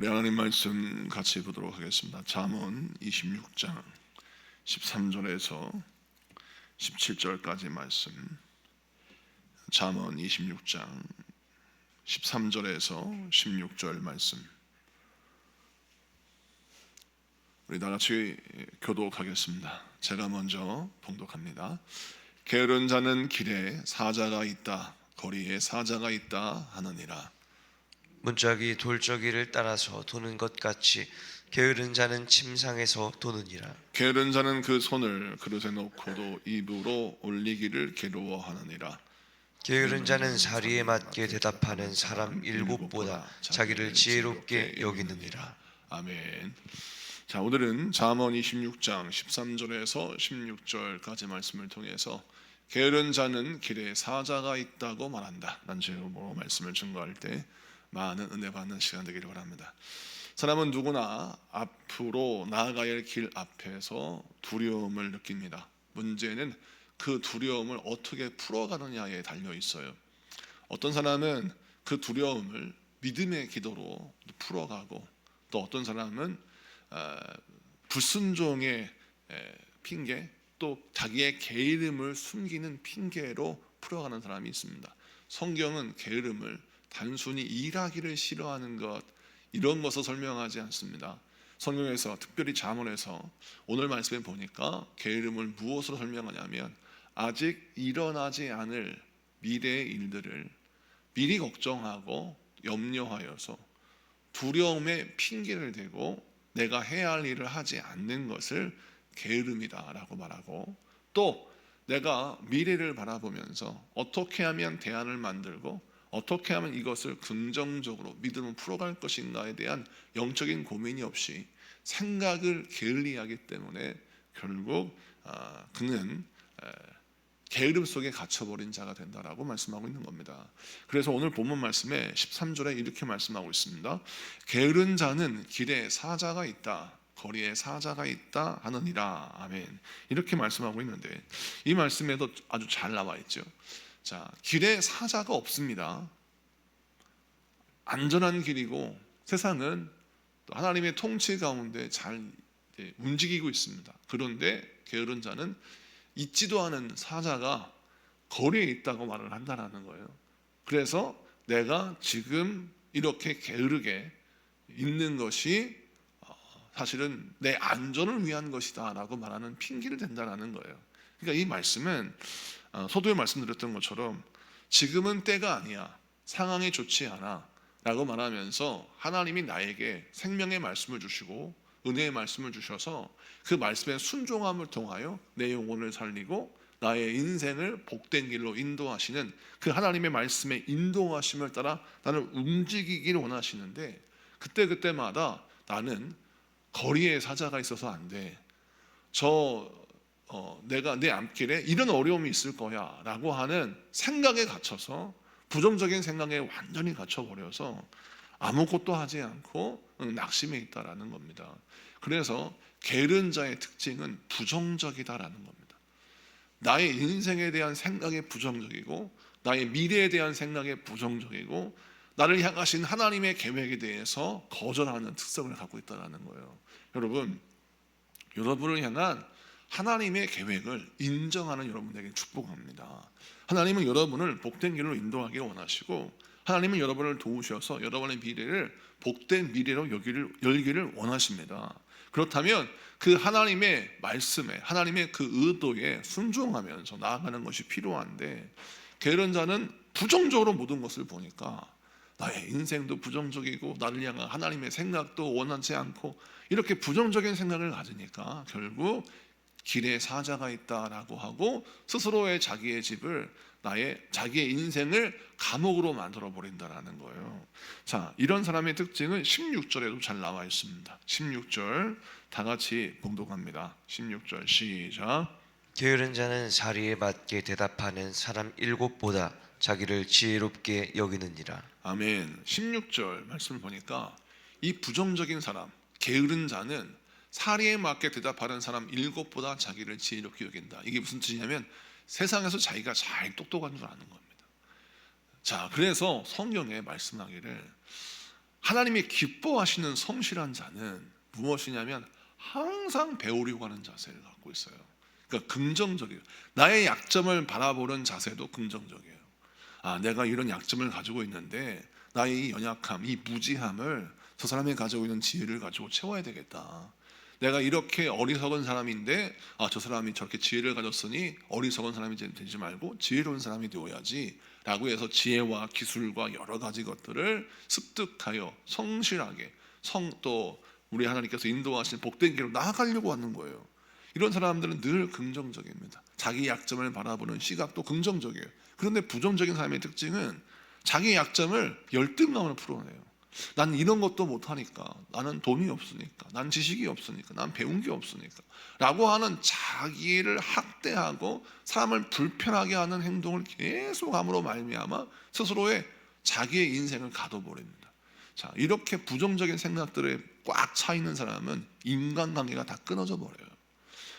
우리 하나님 말씀 같이 보도록 하겠습니다. 잠언 26장 13절에서 17절까지 말씀. 잠언 26장 13절에서 16절 말씀. 우리 다 같이 교독하겠습니다. 제가 먼저 봉독합니다. 게으른 자는 길에 사자가 있다, 거리에 사자가 있다 하느니라. 문짝이 돌저기를 따라서 도는 것 같이 게으른 자는 침상에서 도느니라. 게으른 자는 그 손을 그릇에 놓고도 입으로 올리기를 괴로워하느니라. 게으른 자는 사리에 맞게 대답하는 사람 일곱보다 자기를 지혜롭게 여기느니라. 아멘. 자, 오늘은 잠언 26장 13절에서 16절까지 말씀을 통해서 게으른 자는 길에 사자가 있다고 말한다 라는 제목으로 말씀을 증거할 때 많은 은혜 받는 시간 되기를 바랍니다. 사람은 누구나 앞으로 나아가야 할 길 앞에서 두려움을 느낍니다. 문제는 그 두려움을 어떻게 풀어가느냐에 달려 있어요. 어떤 사람은 그 두려움을 믿음의 기도로 풀어가고, 또 어떤 사람은 불순종의 핑계, 또 자기의 게으름을 숨기는 핑계로 풀어가는 사람이 있습니다. 성경은 게으름을 단순히 일하기를 싫어하는 것, 이런 것을 설명하지 않습니다. 성경에서, 특별히 잠언에서 오늘 말씀에 보니까 게으름을 무엇으로 설명하냐면 아직 일어나지 않을 미래의 일들을 미리 걱정하고 염려하여서 두려움에 핑계를 대고 내가 해야 할 일을 하지 않는 것을 게으름이다 라고 말하고, 또 내가 미래를 바라보면서 어떻게 하면 대안을 만들고 어떻게 하면 이것을 긍정적으로 믿음을 풀어갈 것인가에 대한 영적인 고민이 없이 생각을 게을리하기 때문에 결국 그는 게으름 속에 갇혀버린 자가 된다라고 말씀하고 있는 겁니다. 그래서 오늘 본문 말씀에 13절에 이렇게 말씀하고 있습니다. 게으른 자는 길에 사자가 있다, 거리에 사자가 있다 하느니라. 아멘. 이렇게 말씀하고 있는데 이 말씀에도 아주 잘 나와 있죠. 자, 길에 사자가 없습니다. 안전한 길이고 세상은 또 하나님의 통치 가운데 잘 움직이고 있습니다. 그런데 게으른 자는 있지도 않은 사자가 거리에 있다고 말을 한다는 거예요. 그래서 내가 지금 이렇게 게으르게 있는 것이 사실은 내 안전을 위한 것이다 라고 말하는 핑계를 댄다는 거예요. 그러니까 이 말씀은 서두에 말씀드렸던 것처럼 지금은 때가 아니야, 상황이 좋지 않아 라고 말하면서 하나님이 나에게 생명의 말씀을 주시고 은혜의 말씀을 주셔서 그 말씀의 순종함을 통하여 내 영혼을 살리고 나의 인생을 복된 길로 인도하시는 그 하나님의 말씀의 인도하심을 따라 나를 움직이기를 원하시는데, 그때마다 나는 거리에 사자가 있어서 안 돼, 내가 내 앞길에 이런 어려움이 있을 거야 라고 하는 생각에 갇혀서, 부정적인 생각에 완전히 갇혀버려서 아무것도 하지 않고 낙심해 있다라는 겁니다. 그래서 게으른 자의 특징은 부정적이다라는 겁니다. 나의 인생에 대한 생각이 부정적이고 나의 미래에 대한 생각이 부정적이고 나를 향하신 하나님의 계획에 대해서 거절하는 특성을 갖고 있다는 거예요. 여러분을 향한 하나님의 계획을 인정하는 여러분에게 축복합니다. 하나님은 여러분을 복된 길로 인도하기를 원하시고, 하나님은 여러분을 도우셔서 여러분의 미래를 복된 미래로 열기를 원하십니다. 그렇다면 그 하나님의 말씀에, 하나님의 그 의도에 순종하면서 나아가는 것이 필요한데, 게으른 자는 부정적으로 모든 것을 보니까 나의 인생도 부정적이고 나를 향한 하나님의 생각도 원하지 않고 이렇게 부정적인 생각을 가지니까 결국 길에 사자가 있다라고 하고 스스로의 자기의 집을, 자기의 인생을 감옥으로 만들어 버린다라는 거예요. 자, 이런 사람의 특징은 16절에도 잘 나와 있습니다. 16절 다 같이 봉독합니다. 16절 시작. 게으른 자는 사리에 맞게 대답하는 사람 일곱보다 자기를 지혜롭게 여기느니라. 아멘. 16절 말씀을 보니까 이 부정적인 사람, 게으른 자는 사리에 맞게 대답하는 사람 일곱보다 자기를 지혜롭게 여긴다. 이게 무슨 뜻이냐면 세상에서 자기가 잘 똑똑한 줄 아는 겁니다. 자, 그래서 성경에 말씀하기를 하나님이 기뻐하시는 성실한 자는 무엇이냐면 항상 배우려고 하는 자세를 갖고 있어요. 그러니까 긍정적이에요. 나의 약점을 바라보는 자세도 긍정적이에요. 내가 이런 약점을 가지고 있는데 나의 이 연약함, 이 무지함을 저 사람이 가지고 있는 지혜를 가지고 채워야 되겠다. 내가 이렇게 어리석은 사람인데 저 사람이 저렇게 지혜를 가졌으니 어리석은 사람이 되지 말고 지혜로운 사람이 되어야지 라고 해서 지혜와 기술과 여러 가지 것들을 습득하여 성실하게 또 우리 하나님께서 인도하신 복된 길로 나아가려고 하는 거예요. 이런 사람들은 늘 긍정적입니다. 자기 약점을 바라보는 시각도 긍정적이에요. 그런데 부정적인 사람의 특징은 자기 약점을 열등감으로 풀어내요. 난 이런 것도 못하니까, 나는 돈이 없으니까, 난 지식이 없으니까, 난 배운 게 없으니까 라고 하는 자기를 학대하고 사람을 불편하게 하는 행동을 계속 함으로 말미암아 스스로의 자기의 인생을 가둬버립니다. 자, 이렇게 부정적인 생각들에 꽉 차 있는 사람은 인간관계가 다 끊어져 버려요.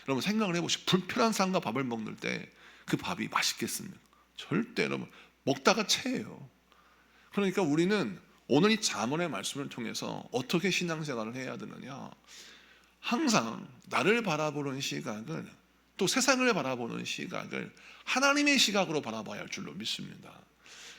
여러분 생각을 해보시죠. 불편한 사람과 밥을 먹을 때 그 밥이 맛있겠습니까? 절대. 여러분 먹다가 체해요. 그러니까 우리는 오늘 이 잠언의 말씀을 통해서 어떻게 신앙생활을 해야 되느냐, 항상 나를 바라보는 시각을, 또 세상을 바라보는 시각을 하나님의 시각으로 바라봐야 할 줄로 믿습니다.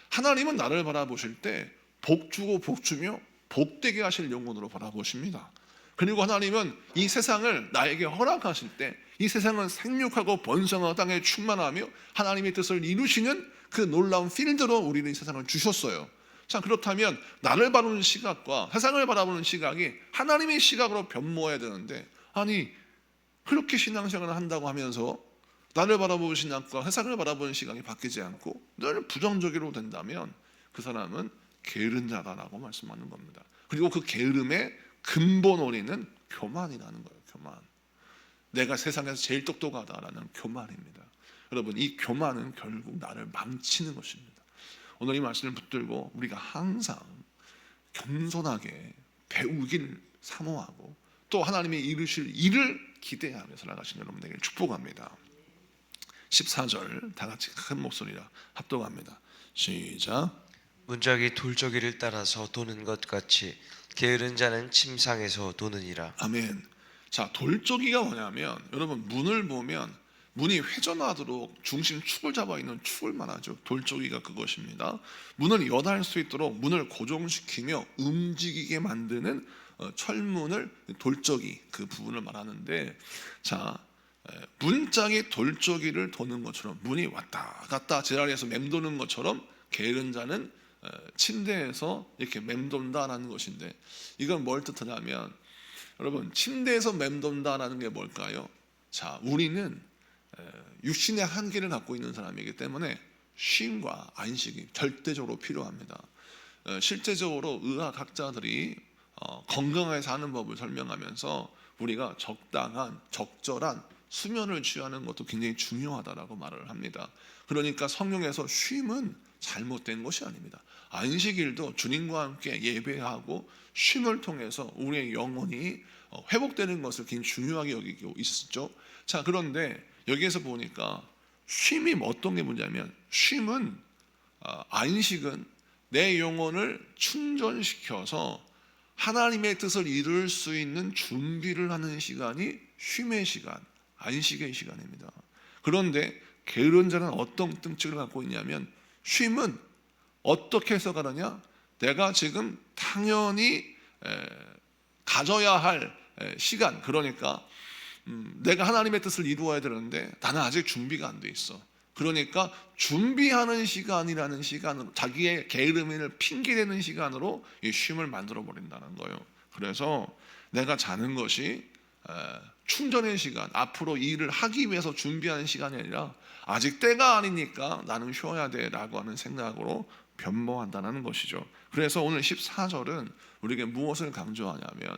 하나님은 나를 바라보실 때 복 주고 복 주며 복되게 하실 영혼으로 바라보십니다. 그리고 하나님은 이 세상을 나에게 허락하실 때 이 세상은 생육하고 번성하고 땅에 충만하며 하나님의 뜻을 이루시는 그 놀라운 필드로 우리는 이 세상을 주셨어요. 자, 그렇다면 나를 바라보는 시각과 세상을 바라보는 시각이 하나님의 시각으로 변모해야 되는데, 아니 그렇게 신앙생활을 한다고 하면서 나를 바라보는 시각과 세상을 바라보는 시각이 바뀌지 않고 늘 부정적으로 된다면 그 사람은 게으른 자다라고 말씀하는 겁니다. 그리고 그 게으름의 근본 원인은 교만이라는 거예요. 교만. 내가 세상에서 제일 똑똑하다라는 교만입니다. 여러분 이 교만은 결국 나를 망치는 것입니다. 오늘 이 말씀을 붙들고 우리가 항상 겸손하게 배우기를 사모하고 또 하나님의 이루실 일을 기대하며 살아가시는 여러분에게 축복합니다. 14절 다 같이 큰 목소리로 합독합니다. 시작. 문짝이 돌저기를 따라서 도는 것 같이 게으른 자는 침상에서 도느니라. 아멘. 자, 돌저기가 뭐냐면 여러분 문을 보면 문이 회전하도록 중심 축을 잡아 있는 축을 말하죠. 돌저기가 그것입니다. 문을 여닫을 수 있도록 문을 고정시키며 움직이게 만드는 철문을 돌저기 그 부분을 말하는데, 자, 문짝이 돌저기를 도는 것처럼 문이 왔다 갔다 제자리에서 맴도는 것처럼 게으른 자는 침대에서 이렇게 맴돈다라는 것인데, 이건 뭘 뜻하냐면 여러분 침대에서 맴돈다라는 게 뭘까요? 자, 우리는 육신의 한계를 갖고 있는 사람이기 때문에 쉼과 안식이 절대적으로 필요합니다. 실제적으로 의학학자들이 건강하게 사는 법을 설명하면서 우리가 적당한 적절한 수면을 취하는 것도 굉장히 중요하다라고 말을 합니다. 그러니까 성경에서 쉼은 잘못된 것이 아닙니다. 안식일도 주님과 함께 예배하고 쉼을 통해서 우리의 영혼이 회복되는 것을 굉장히 중요하게 여기고 있었죠. 자, 그런데 여기에서 보니까 쉼이 어떤 게 문제냐면, 쉼은 안식은 내 영혼을 충전시켜서 하나님의 뜻을 이룰 수 있는 준비를 하는 시간이 쉼의 시간, 안식의 시간입니다. 그런데 게으른 자는 어떤 특징을 갖고 있냐면, 쉼은 어떻게 해석하느냐, 내가 지금 당연히 가져야 할 시간, 그러니까 내가 하나님의 뜻을 이루어야 되는데 나는 아직 준비가 안 돼 있어. 그러니까 준비하는 시간이라는 시간으로, 자기의 게으름을 핑계대는 시간으로 이 쉼을 만들어 버린다는 거예요. 그래서 내가 자는 것이 충전의 시간, 앞으로 이 일을 하기 위해서 준비하는 시간이 아니라 아직 때가 아니니까 나는 쉬어야 돼라고 하는 생각으로 변모한다는 것이죠. 그래서 오늘 14절은 우리에게 무엇을 강조하냐면,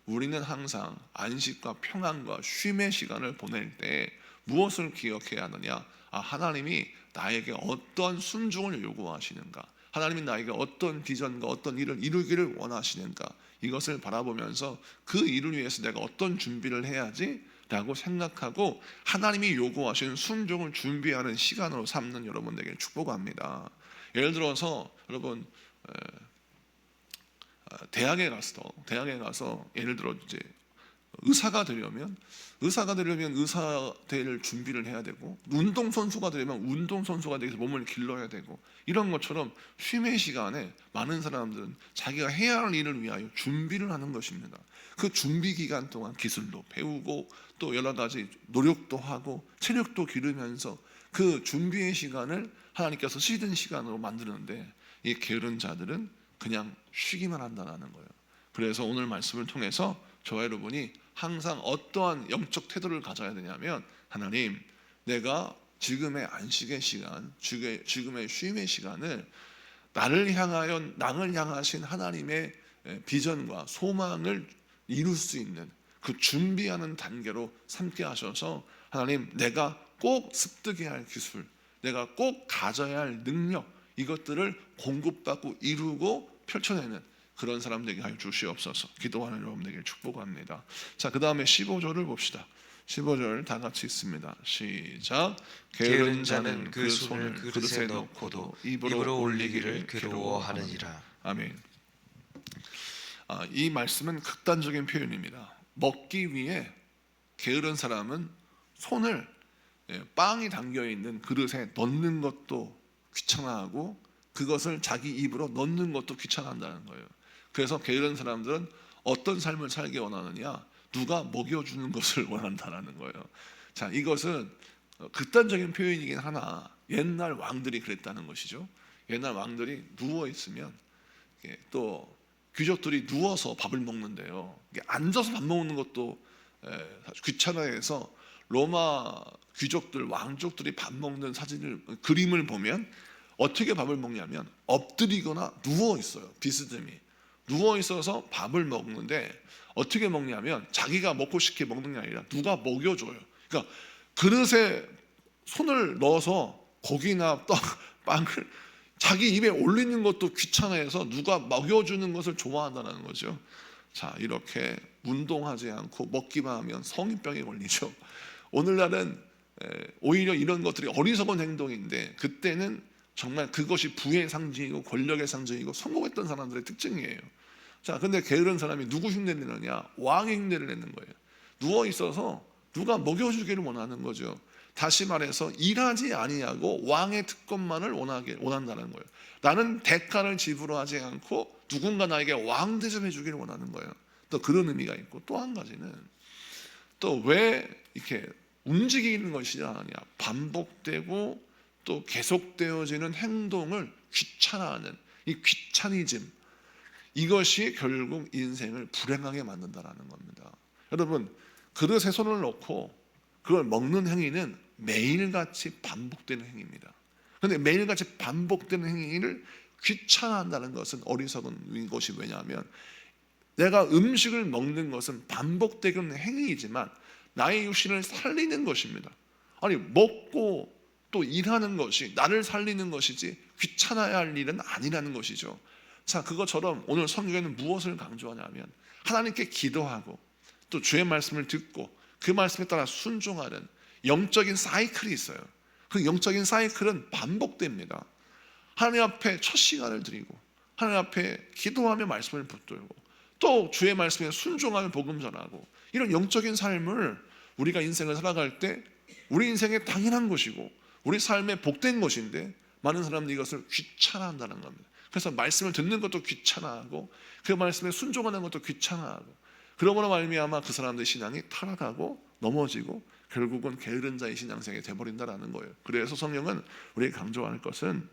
우리는 항상 안식과 평안과 쉼의 시간을 보낼 때 무엇을 기억해야 하느냐, 하나님이 나에게 어떤 순종을 요구하시는가, 하나님이 나에게 어떤 비전과 어떤 일을 이루기를 원하시는가, 이것을 바라보면서 그 일을 위해서 내가 어떤 준비를 해야지 라고 생각하고 하나님이 요구하시는 순종을 준비하는 시간으로 삼는 여러분에게 축복합니다. 예를 들어서 여러분 대학에 가서 예를 들어 이제 의사가 되려면 의사 될 준비를 해야 되고, 운동선수가 되려면 운동선수가 되기 위해서 몸을 길러야 되고, 이런 것처럼 쉼의 시간에 많은 사람들은 자기가 해야 할 일을 위하여 준비를 하는 것입니다. 그 준비 기간 동안 기술도 배우고 또 여러 가지 노력도 하고 체력도 기르면서 그 준비의 시간을 하나님께서 쉬는 시간으로 만드는데, 이 게으른 자들은 그냥 쉬기만 한다는 거예요. 그래서 오늘 말씀을 통해서 저와 여러분이 항상 어떠한 영적 태도를 가져야 되냐면, 하나님, 내가 지금의 안식의 시간, 지금의 쉼의 시간을 나를 향하신 하나님의 비전과 소망을 이룰 수 있는 그 준비하는 단계로 삼게 하셔서, 하나님, 내가 꼭 습득해야 할 기술, 내가 꼭 가져야 할 능력, 이것들을 공급받고 이루고 펼쳐내는 그런 사람 되게 하여 주시옵소서. 기도하는 여러분에게 축복합니다. 자, 그 다음에 15절을 봅시다. 15절 다 같이 있습니다. 시작. 게으른 자는 그 손을 그릇에 넣고도 입으로 올리기를 괴로워하느니라. 아멘. 이 말씀은 극단적인 표현입니다. 먹기 위해 게으른 사람은 손을 빵이 담겨 있는 그릇에 넣는 것도 귀찮아하고, 그것을 자기 입으로 넣는 것도 귀찮아한다는 거예요. 그래서 게으른 사람들은 어떤 삶을 살기 원하느냐? 누가 먹여주는 것을 원한다는 거예요. 자, 이것은 극단적인 표현이긴 하나 옛날 왕들이 그랬다는 것이죠. 옛날 왕들이 누워 있으면, 또 귀족들이 누워서 밥을 먹는데요, 앉아서 밥 먹는 것도 귀찮아해서 로마 귀족들, 왕족들이 밥 먹는 그림을 보면 어떻게 밥을 먹냐면 엎드리거나 누워 있어요. 비스듬히 누워 있어서 밥을 먹는데, 어떻게 먹냐면 자기가 먹고 싶게 먹는 게 아니라 누가 먹여줘요. 그러니까 그릇에 손을 넣어서 고기나 떡, 빵을 자기 입에 올리는 것도 귀찮아해서 누가 먹여주는 것을 좋아한다는 거죠. 자, 이렇게 운동하지 않고 먹기만 하면 성인병에 걸리죠. 오늘날은 오히려 이런 것들이 어리석은 행동인데, 그때는 정말 그것이 부의 상징이고 권력의 상징이고 성공했던 사람들의 특징이에요. 자, 근데 게으른 사람이 누구 흉내를 내느냐? 왕의 흉내를 내는 거예요. 누워 있어서 누가 먹여주기를 원하는 거죠. 다시 말해서 일하지 아니하고 왕의 특권만을 원한다는 거예요. 나는 대가를 지불하지 않고 누군가 나에게 왕 대접해 주기를 원하는 거예요. 또 그런 의미가 있고, 또 한 가지는 또 왜 이렇게 움직이는 것이지 않느냐? 반복되고 또 계속되어지는 행동을 귀찮아하는 이 귀차니즘, 이것이 결국 인생을 불행하게 만든다라는 겁니다. 여러분, 그릇에 손을 넣고 그걸 먹는 행위는 매일같이 반복되는 행위입니다. 그런데 매일같이 반복되는 행위를 귀찮아한다는 것은 어리석은 것이, 왜냐하면 내가 음식을 먹는 것은 반복되는 행위이지만 나의 육신을 살리는 것입니다. 아니, 먹고 또 일하는 것이 나를 살리는 것이지 귀찮아야 할 일은 아니라는 것이죠. 자, 그것처럼 오늘 성경에는 무엇을 강조하냐면, 하나님께 기도하고 또 주의 말씀을 듣고 그 말씀에 따라 순종하는 영적인 사이클이 있어요. 그 영적인 사이클은 반복됩니다. 하나님 앞에 첫 시간을 드리고, 하나님 앞에 기도하며 말씀을 붙들고, 또 주의 말씀에 순종하며 복음 전하고, 이런 영적인 삶을 우리가 인생을 살아갈 때 우리 인생에 당연한 것이고 우리 삶에 복된 것인데, 많은 사람들이 이것을 귀찮아한다는 겁니다. 그래서 말씀을 듣는 것도 귀찮아하고 그 말씀에 순종하는 것도 귀찮아하고, 그러므로 말미암아 그 사람들의 신앙이 타락하고 넘어지고 결국은 게으른 자의 신앙생이 되어버린다는 거예요. 그래서 성경은 우리에게 강조할 것은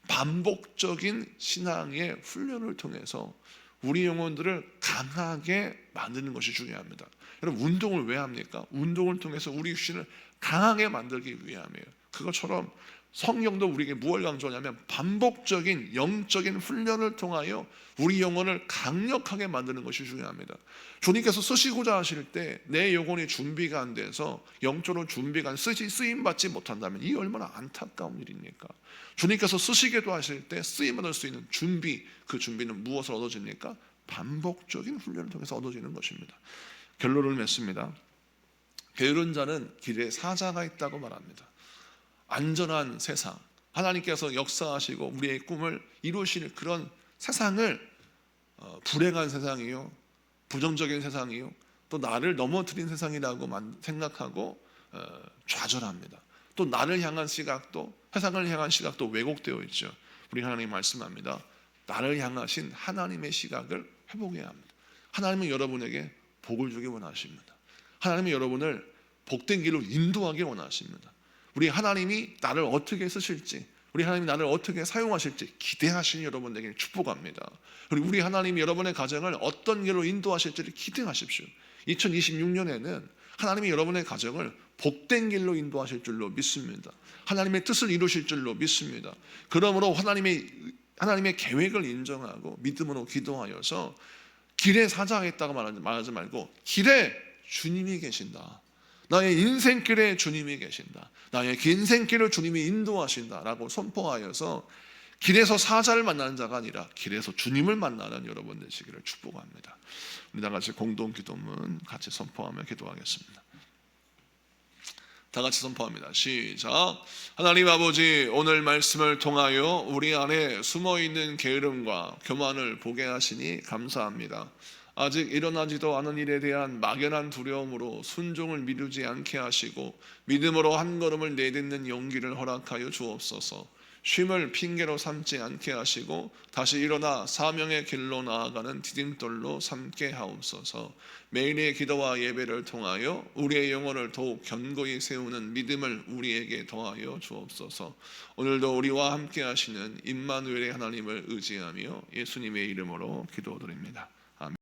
반복적인 신앙의 훈련을 통해서 우리 영혼들을 강하게 만드는 것이 중요합니다. 여러분, 운동을 왜 합니까? 운동을 통해서 우리 육신을 강하게 만들기 위함이에요. 그것처럼 성경도 우리에게 무엇을 강조하냐면 반복적인 영적인 훈련을 통하여 우리 영혼을 강력하게 만드는 것이 중요합니다. 주님께서 쓰시고자 하실 때 내 영혼이 준비가 안 돼서 영적으로 준비가 안 쓰임받지 못한다면 이 얼마나 안타까운 일입니까? 주님께서 쓰시기도 하실 때 쓰임받을 수 있는 준비, 그 준비는 무엇을 얻어집니까? 반복적인 훈련을 통해서 얻어지는 것입니다. 결론을 맺습니다. 게으른 자는 길에 사자가 있다고 말합니다. 안전한 세상, 하나님께서 역사하시고 우리의 꿈을 이루실 그런 세상을 불행한 세상이요, 부정적인 세상이요, 또 나를 넘어뜨린 세상이라고 생각하고 좌절합니다. 또 나를 향한 시각도, 세상을 향한 시각도 왜곡되어 있죠. 우리 하나님 말씀합니다. 나를 향하신 하나님의 시각을 회복해야 합니다. 하나님은 여러분에게 복을 주기 원하십니다. 하나님은 여러분을 복된 길로 인도하기 원하십니다. 우리 하나님이 나를 어떻게 쓰실지, 우리 하나님이 나를 어떻게 사용하실지 기대하시는 여러분에게 축복합니다. 그리고 우리 하나님이 여러분의 가정을 어떤 길로 인도하실지를 기대하십시오. 2026년에는 하나님이 여러분의 가정을 복된 길로 인도하실 줄로 믿습니다. 하나님의 뜻을 이루실 줄로 믿습니다. 그러므로 하나님의 계획을 인정하고 믿음으로 기도하여서 길에 사자하겠다고 말하지 말고 길에 주님이 계신다. 나의 인생길에 주님이 계신다. 나의 인생길을 주님이 인도하신다라고 선포하여서 길에서 사자를 만나는 자가 아니라 길에서 주님을 만나는 여러분 되시기를 축복합니다. 우리 다 같이 공동 기도문 같이 선포하며 기도하겠습니다. 다 같이 선포합니다. 시작. 하나님 아버지, 오늘 말씀을 통하여 우리 안에 숨어있는 게으름과 교만을 보게 하시니 감사합니다. 아직 일어나지도 않은 일에 대한 막연한 두려움으로 순종을 미루지 않게 하시고 믿음으로 한 걸음을 내딛는 용기를 허락하여 주옵소서. 쉼을 핑계로 삼지 않게 하시고 다시 일어나 사명의 길로 나아가는 디딤돌로 삼게 하옵소서. 매일의 기도와 예배를 통하여 우리의 영혼을 더욱 견고히 세우는 믿음을 우리에게 더하여 주옵소서. 오늘도 우리와 함께 하시는 임마누엘의 하나님을 의지하며 예수님의 이름으로 기도드립니다.